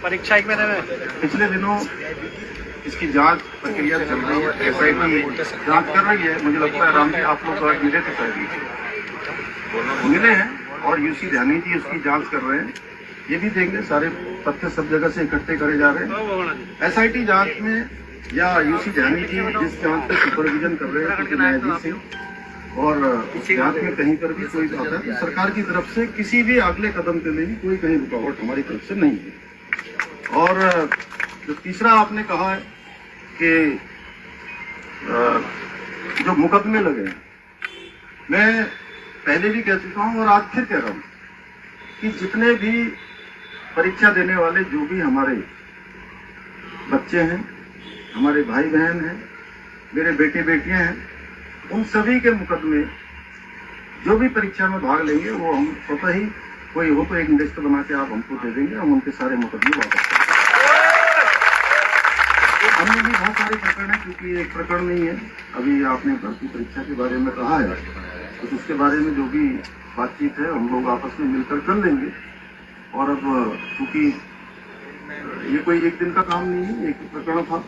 परीक्षा 1 महीने में। पिछले दिनों इसकी जांच प्रक्रिया चल रही है, SIT जांच कर रही है। मुझे लगता है राम जी आप लोग आज मिले थे, शायद मिले हैं, और यूसी ध्यानी जी उसकी जांच कर रहे हैं। ये भी देंगे, सारे तथ्य सब जगह से इकट्ठे करे जा रहे हैं। SIT जांच में या यूसी ध्यानी जी जिस जांच पे सुपरविजन कर रहे हैं न्यायाधीश सिंह, और उस जांच में कहीं पर भी कोई बात है तो सरकार की तरफ से किसी भी अगले कदम के लिए भी कोई कहीं रुकावट हमारी तरफ से नहीं है। और जो तीसरा आपने कहा है कि जो मुकदमे लगे हैं, मैं पहले भी कह चुका हूं और आज फिर कह रहा हूं कि जितने भी परीक्षा देने वाले जो भी हमारे बच्चे हैं, हमारे भाई बहन हैं, मेरे बेटे बेटियां हैं, उन सभी के मुकदमे जो भी परीक्षा में भाग लेंगे वो हम स्वतः ही कोई हो तो एक लिस्ट बना के आप हमको दे देंगे, हम उनके सारे मुकदमे वापस करेंगे। हमने भी बहुत सारे प्रकरण है, क्योंकि एक प्रकरण नहीं है। अभी आपने भर्ती परीक्षा के बारे में कहा है, तो उसके बारे में जो भी बातचीत है हम लोग आपस में मिलकर कर लेंगे। और अब क्योंकि ये कोई एक दिन का काम नहीं है, एक प्रकरण था,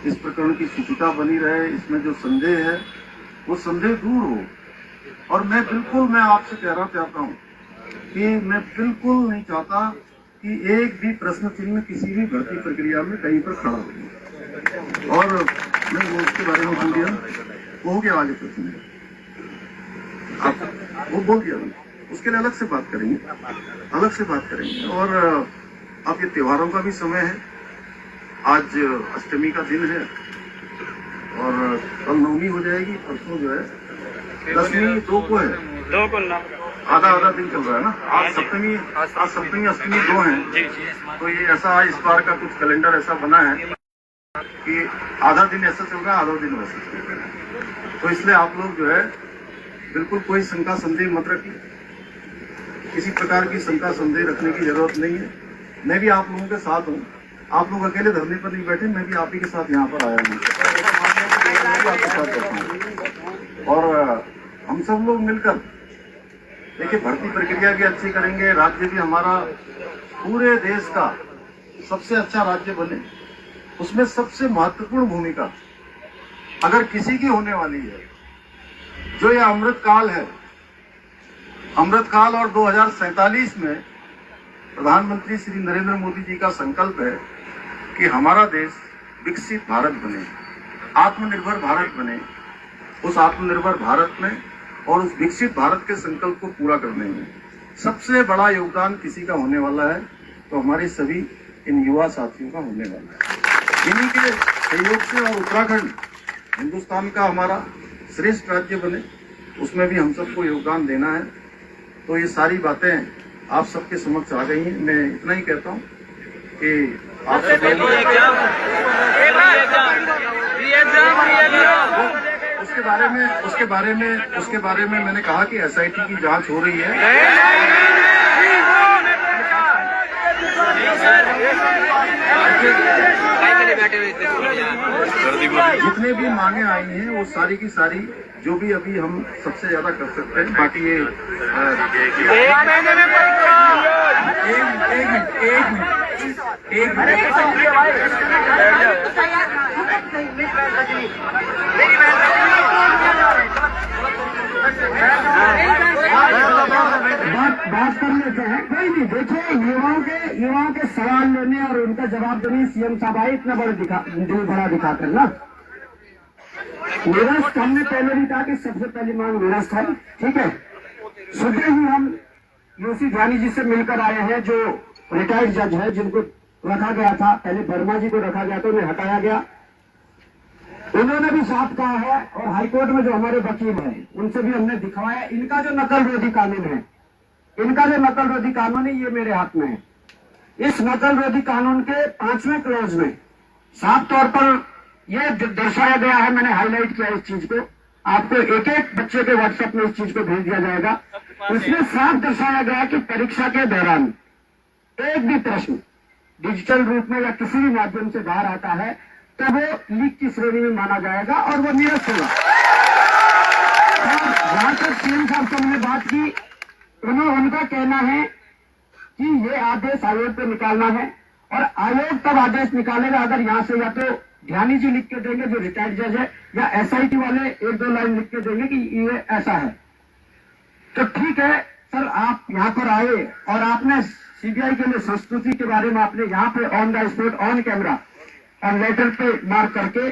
इस प्रकरण की शुचिता बनी रहे, इसमें जो संदेह है वो संदेह दूर हो। और मैं आपसे कहना चाहता हूँ कि मैं बिल्कुल नहीं चाहता कि एक भी प्रश्न चिन्ह किसी भी भर्ती प्रक्रिया में कहीं पर खड़ा हो। और मैं वो उसके बारे में बोल दिया, वो हो गया आगे प्रश्न, आप वो बोल दिया, उसके लिए अलग से बात करेंगे। और अब ये त्योहारों का भी समय है, आज अष्टमी का दिन है और कल नवमी हो जाएगी, परसों जो है दसवीं, 2 को है, 2 को ना आधा दिन चल रहा है ना। आज सप्तमी अष्टमी 2 है। तो ये ऐसा इस बार का कुछ कैलेंडर ऐसा बना है कि आधा दिन ऐसा चल रहा है, आधा दिन वैसा चल रहा है। तो इसलिए आप लोग जो है बिल्कुल कोई शंका संदेह मत रखिए, किसी प्रकार की शंका संदेह रखने की जरूरत नहीं है। मैं भी आप लोगों के साथ हूँ, आप लोग अकेले धरने पर नहीं बैठे, मैं भी आप ही के साथ यहाँ पर आया हूँ, आपके साथ बैठा हूँ। और हम सब लोग मिलकर देखिए भर्ती प्रक्रिया भी अच्छी करेंगे, राज्य भी हमारा पूरे देश का सबसे अच्छा राज्य बने। उसमें सबसे महत्वपूर्ण भूमिका अगर किसी की होने वाली है, जो ये अमृत काल है, अमृत काल और 2047 में प्रधानमंत्री श्री नरेंद्र मोदी जी का संकल्प है कि हमारा देश विकसित भारत बने, आत्मनिर्भर भारत बने। उस आत्मनिर्भर भारत में और उस विकसित भारत के संकल्प को पूरा करने में सबसे बड़ा योगदान किसी का होने वाला है तो हमारे सभी इन युवा साथियों का होने वाला है। इन्हीं के सहयोग से और उत्तराखंड हिंदुस्तान का हमारा श्रेष्ठ राज्य बने, उसमें भी हम सबको योगदान देना है। तो ये सारी बातें आप सबके समक्ष आ गई हैं। मैं इतना ही कहता हूँ कि आप उसके बारे में मैंने कहा कि SIT की जांच हो रही है। जितने भी मांगे आई हैं वो सारी की सारी जो भी अभी हम सबसे ज्यादा कर सकते हैं, बाकी ये एक बात कर लेते हैं। कोई नहीं, देखो युवाओं के सवाल लेने और उनका जवाब देने सीएम साहब आए इतना दिल बड़ा दिखाकर ना। निरस्त हमने पहले भी कहा कि सबसे पहली मांग निरस्त है, ठीक है। सुबह ही हम यूसी ध्यानी जी से मिलकर आए हैं, जो रिटायर्ड जज है, जिनको रखा गया था, पहले वर्मा जी को रखा गया था, उन्हें हटाया गया। उन्होंने भी साफ कहा है, और हाईकोर्ट में जो हमारे वकील हैं उनसे भी हमने दिखवाया, इनका जो नकल रोधी कानून है, ये मेरे हाथ में है। इस नकल रोधी कानून के 5वें क्लॉज में साफ तौर पर यह दर्शाया गया है, मैंने हाईलाइट किया इस चीज को, आपको एक एक बच्चे के व्हाट्सएप में इस चीज को भेज दिया जाएगा। इसमें साफ दर्शाया गया कि परीक्षा के दौरान एक भी प्रश्न डिजिटल रूप में या किसी भी माध्यम से बाहर आता है तो वो लीक की श्रेणी में माना जाएगा और वो निरस्त होगा। जहां तक सीएम साहब से हमने बात की, उनका कहना है कि ये आदेश आयोग पे निकालना है और आयोग तब आदेश निकालेगा अगर यहाँ से या तो ध्यानी जी लिख के देंगे जो रिटायर्ड जज है, या एसआईटी वाले 1-2 लाइन लिख के देंगे कि ये ऐसा है। तो ठीक है सर, आप यहाँ पर आए और आपने सीबीआई के लिए संस्तुति के बारे में आपने यहाँ पे on the spot on camera और लेटर पे मार्क करके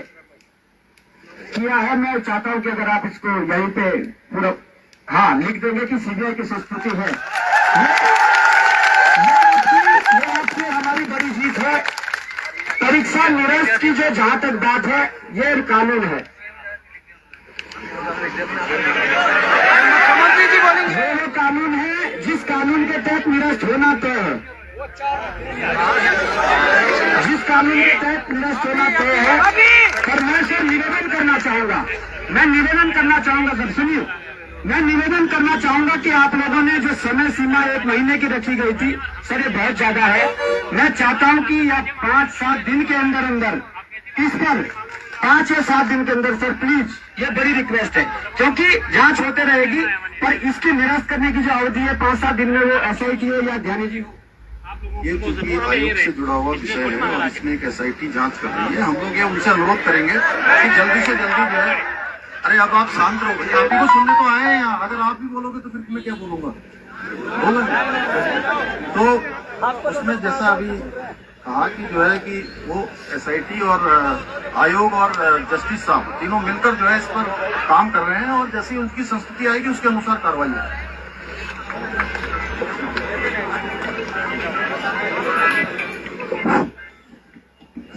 किया है। मैं चाहता हूं कि अगर आप इसको यहीं पे पूरा लिख देंगे कि सीबीआई की संस्तुति है। ये आपसे हमारी बड़ी जीत है। परीक्षा निरस्त की जो जहां तक बात है, ये कानून है, ये कानून है जिस कानून के तहत निरस्त होना तय है, जिस कानून के तहत निरस्त होना तय है। पर मैं सर निवेदन करना चाहूंगा, सर सुनिए, मैं निवेदन करना चाहूंगा कि आप लोगों ने जो समय सीमा 1 महीने की रखी गई थी, सर ये बहुत ज्यादा है। मैं चाहता हूं कि या 5-7 दिन के अंदर इस पर 5 या 7 दिन के अंदर सर प्लीज, ये बड़ी रिक्वेस्ट है, क्योंकि जांच होते रहेगी, पर इसकी निरस्त करने की जो अवधि है 5-7 दिन में, वो एसआईटी हो या ध्यानी जी हो। ये चूंकि आयोग से जुड़ा हुआ विषय है और इसमें एक एसआईटी जांच कर रही है, हम लोग ये उनसे अनुरोध करेंगे कि जल्दी से जल्दी जो है। अरे अब आप शांत रहो भैया, आप ही को सुनने तो आए हैं यहाँ, अगर आप भी बोलोगे तो फिर मैं क्या बोलूंगा, तो उसमें जैसा अभी कहा कि जो है कि वो एसआईटी और आयोग और जस्टिस साहब तीनों मिलकर जो है इस पर काम कर रहे हैं, और जैसी उनकी संस्तुति आएगी उसके अनुसार कार्रवाई होगी।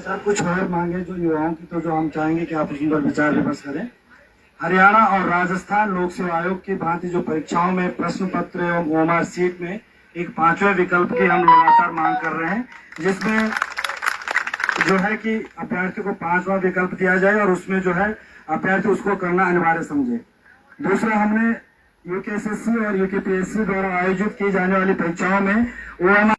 सर कुछ और मांगे जो युवाओं की, तो जो हम चाहेंगे कि आप उस पर विचार विमर्श करें। हरियाणा और राजस्थान लोक सेवा आयोग की भांति जो परीक्षाओं में प्रश्न पत्र एवं ओएमआर सीट में एक 5वें विकल्प की हम लगातार मांग कर रहे हैं, जिसमें जो है कि अभ्यर्थी को 5वां विकल्प दिया जाए और उसमें जो है अभ्यर्थी उसको करना अनिवार्य समझे। दूसरा, हमने यूकेएसएससी और यूकेपीएससी द्वारा आयोजित की जाने वाली परीक्षाओं में ओएमआर